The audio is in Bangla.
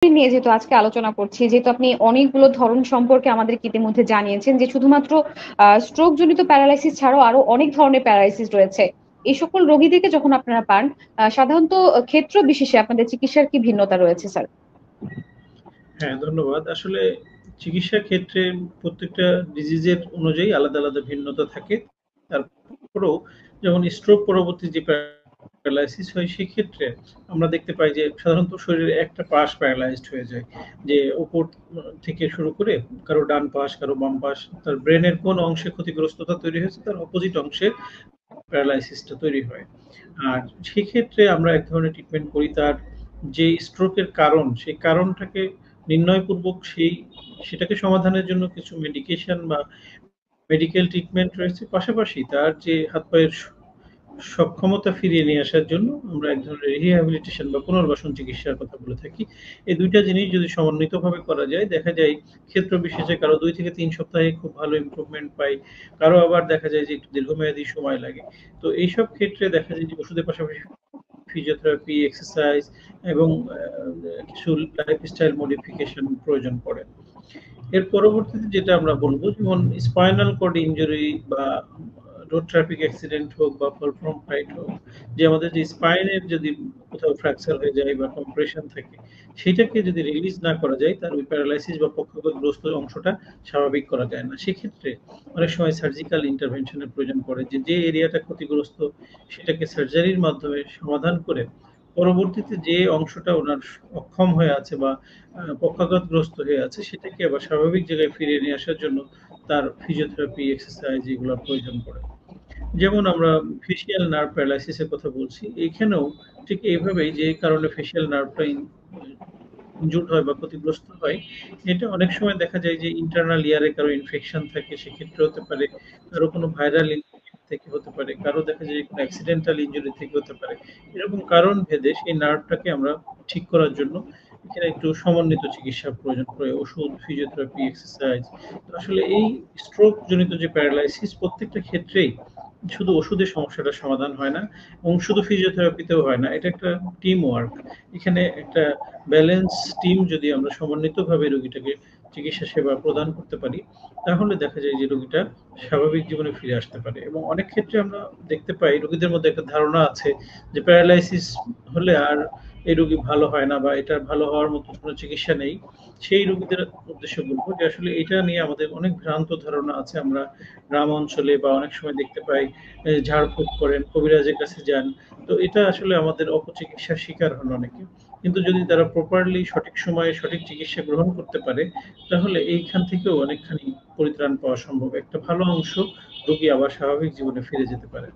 নিয়ে যেহেতু আজকে আলোচনা করছি, যেহেতু আপনি অনেকগুলো ধরন সম্পর্কে আমাদেরকে ইতিমধ্যে জানিয়েছেন যে শুধুমাত্র স্ট্রোক জনিত প্যারালাইসিস ছাড়াও আরো অনেক ধরনের প্যারালাইসিস রয়েছে। এই সকল রোগীদেরকে যখন আপনারা পান, সাধারণত ক্ষেত্র বিশেষে আপনাদের চিকিৎসার কি ভিন্নতা রয়েছে স্যার? হ্যাঁ, ধন্যবাদ। আসলে চিকিৎসা ক্ষেত্রে প্রত্যেকটা ডিজিজের অনুযায়ী আলাদা, আলাদা ভিন্নতা থাকে। তারপরেও যেমন স্ট্রোক পরবর্তী যে প্যারালাইসিস হয় সেক্ষেত্রে আমরা দেখতে পাই যে সাধারণত শরীরের একটা পাশ প্যারালাইজড হয়ে যায়। যে উপর থেকে শুরু করে কারো ডান পাশ, কারো বাম পাশ, তার ব্রেনের কোন অংশে ক্ষতিগ্রস্ততা তৈরি হয়েছে তার অপোজিট অংশে প্যারালাইসিসটা তৈরি হয়। আর সেক্ষেত্রে আমরা এক ধরনের ট্রিটমেন্ট করি তার যে স্ট্রোকের কারণ, সেই কারণটাকে নির্ণয়পূর্বক সেটাকে সমাধানের জন্য কিছু মেডিকেশন বা মেডিকেল ট্রিটমেন্ট রয়েছে। পাশাপাশি তার যে হাত-পায়ের সক্ষমতা ফিরিয়ে নিয়ে আসার জন্য আমরা এক ধরনের রিহ্যাবিলিটেশন বা পুনর্বাসন চিকিৎসার কথা বলে থাকি। এই ২ টা জিনিস যদি সমন্বিতভাবে করা যায়, দেখা যায় ক্ষেত্র বিশেষে কারো ২ থেকে ৩ সপ্তাহে খুব ভালো ইমপ্রুভমেন্ট পাই। কারো আবার দেখা যায় যে একটু দীর্ঘমেয়াদী সময় লাগে। তো এইসব ক্ষেত্রে দেখা যায় যে ওষুধের পাশাপাশি ফিজিওথেরাপি, এক্সারসাইজ এবং কিছু লাইফস্টাইল মডিফিকেশন প্রয়োজন পড়ে। এর পরবর্তীতে যেটা আমরা বলব, যেমন স্পাইনাল কর্ড ইনজুরি বা রোড ট্রাফিক অ্যাক্সিডেন্ট হোক বা ফল ফ্রম ফাইট হোক, যে আমাদের যে স্পাইনের যদি কোথাও ফ্র্যাকচার হয়ে যায় বা কম্প্রেশন থাকে, সেটাকে যদি রিলিজ না করা যায়, তার ওই প্যারালাইসিস বা পক্ষাঘাতগ্রস্ত অংশটা স্বাভাবিক করা যায় না। সেক্ষেত্রে অনেক সময় সার্জিক্যাল ইন্টারভেনশনের প্রয়োজন পড়ে, যে এরিয়াটা ক্ষতিগ্রস্ত সেটাকে সার্জারির মাধ্যমে সমাধান করে পরবর্তীতে যে অংশটা ওনার অক্ষম হয়ে আছে বা পক্ষাঘাতগ্রস্ত হয়ে আছে সেটাকে আবার স্বাভাবিক জায়গায় ফিরিয়ে নিয়ে আসার জন্য তার ফিজিওথেরাপি, এক্সারসাইজ এগুলোর প্রয়োজন পড়ে। যেমন আমরা ফেসিয়াল নার্ভ প্যারালাইসিস এর কথা বলছি। এখানেও ঠিক এইভাবেই যে কারণে ফেসিয়াল নার্ভটা ইনজুরড হয় বা ক্ষতিগ্রস্ত হয়, এটা অনেক সময় দেখা যায় যে ইন্টারনাল ইয়ারে কারো ইনফেকশন থাকে, সেক্ষেত্রে হতে পারে। কারো কোনো ভাইরাল ইনফেকশন থেকে হতে পারে। কারো দেখা যায় যে কোনো অ্যাক্সিডেন্টাল ইনজুরি থেকে হতে পারে। এরকম কারণ ভেদে সেই নার্ভটাকে আমরা ঠিক করার জন্য এখানে একটু সমন্বিত চিকিৎসার প্রয়োজন পড়ে। ওষুধ, ফিজিওথেরাপি, এক্সারসাইজ। তো আসলে এই স্ট্রোক জনিত যে প্যারালাইসিস প্রত্যেকটা ক্ষেত্রেই শুধু ওষুধের সমস্যাটার সমাধান হয় না এবং শুধু ফিজিওথেরাপিতেও হয় না। এটা একটা টিম ওয়ার্ক। এখানে একটা ব্যালেন্স টিম যদি আমরা সমন্বিতভাবে রোগীটাকে চিকিৎসা সেবা প্রদান করতে পারি, তাহলে দেখা যায় যে রোগীটা স্বাভাবিক জীবনে ফিরে আসতে পারে। এবং অনেক ক্ষেত্রে আমরা দেখতে পাই রোগীদের মধ্যে একটা ধারণা আছে যে প্যারালাইসিস হলে আর এই রোগী ভালো হয় না বা এটার ভালো হওয়ার মতো কোনো চিকিৎসা নেই। সেই রোগীদের উদ্দেশ্যে বলব যে আসলে এটা নিয়ে আমাদের অনেক ভ্রান্ত ধারণা আছে। আমরা গ্রাম অঞ্চলে বা অনেক সময় দেখতে পাই ঝাড়ফুঁক করেন, কবিরাজের কাছে যান। তো এটা আসলে আমাদের অপচিকিৎসার শিকার হন অনেকে। কিন্তু যদি তারা প্রপারলি সঠিক সময়ে সঠিক চিকিৎসা গ্রহণ করতে পারে, তাহলে এইখান থেকেও অনেকখানি পরিত্রাণ পাওয়া সম্ভব। একটা ভালো অংশ রোগী আবার স্বাভাবিক জীবনে ফিরে যেতে পারে।